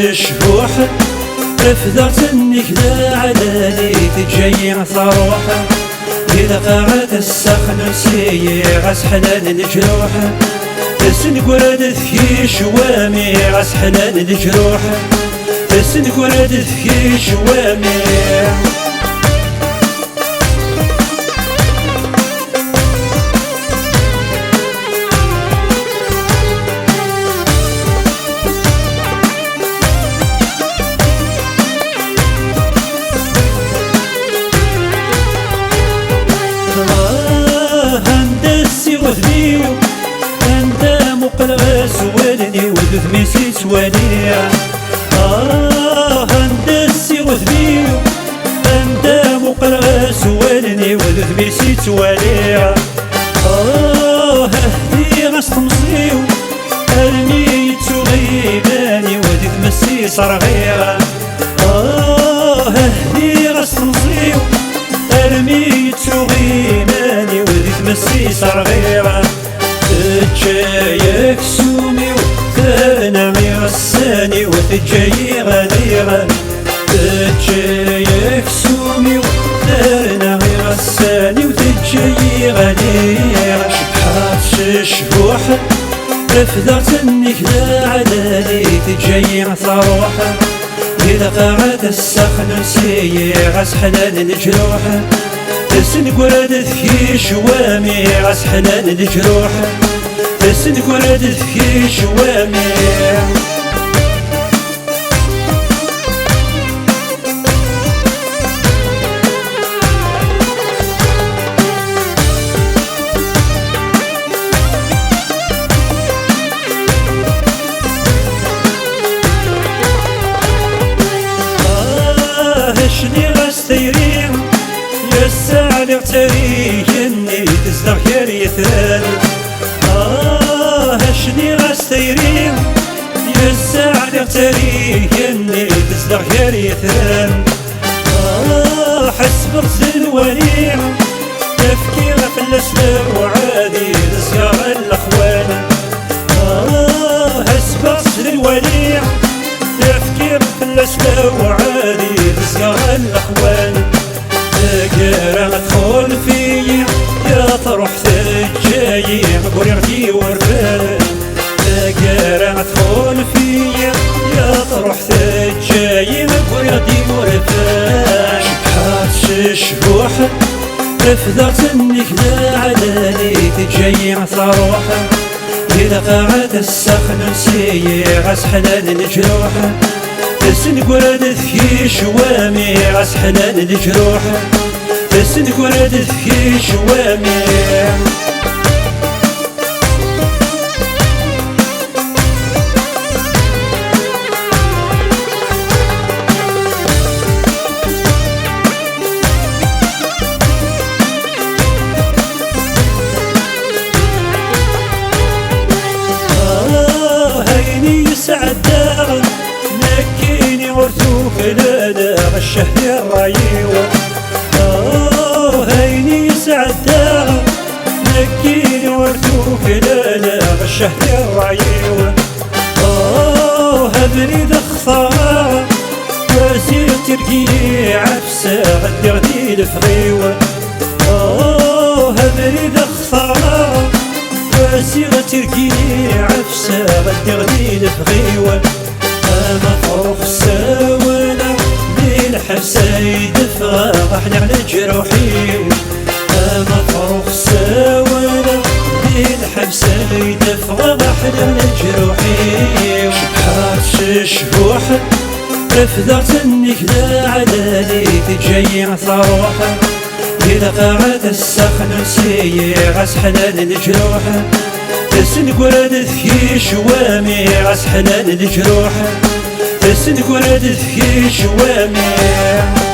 الشبوح رفضت النكلة على ليت جاي صروحة إذا قعد السخن سيء غسحلان الجروح تسنقرد في شوامي غسحلان الجروح تسنقرد في شوامي أنت مقلغ سوالني وذذ ميسي سوالي أنت السيغذبي أنت مقلغ سوالني وذذ ميسي سوالي أهدي غستمصيو أرمي تغيباني وذذ مسي صرغيرا أهدي غستمصيو أرمي تغيباني وذذ مسي صرغيرا تجايك سومي وتنامي غساني وتجاي غنيغا تجايك سومي وتنامي غساني وتجاي غنيغا شبحات شبوح رفضت النكلة على ليت جاي صروحة إذا قعد السخن سيء غسحلان الجروح تسنقرد في شوامي غسحلان الجروح تسنقرد في شوامي شني غستيرين يسعى لغتريني تزدغ خير يثال شني غستيرين يسعى لغتريني تزدغ خير يثال حسب غسل وليع تفكير في الاسلام وعادي لصياغ الاخوان حسب غسل وليع تفكير في الاسلام وعادي لصياغ الاخوان تقرا تدخل فيا يا تروح تجاي قريرتي ورفان تقرا تدخل فيا يا تروح تجاي قريرتي ورفان شبحات شبوح رفضت النكلة على ليت جاي صروحة إذا قعد السخن سيء غسحلان الجروح تسنقرد في شوامي غسحلان الجروح تسنقرد في شوامي هيني يسعد دار نكيني ورثوك لنا الشهر الرايوة هيني يسعد دار نكيني ورثوك لنا الشهر الرايوة هبني ذخصار وزير ترقي عفسة غدي غدي الفغيوة هبني ذخصار وزير ترقي عفسة غدي غدي الفغيوة مفروخ ساونا بالحبسة يدفع احنا على جروحي مفروخ ساونا بالحبسة يدفع احنا على جروحي شبحات شبوح رفضت النكلة على ليت جاي صروحة إذا قعد السخن سيء غسحلان الجروح تسنقرد في شوامي غسحلان الجروح تسنقرد في شوامي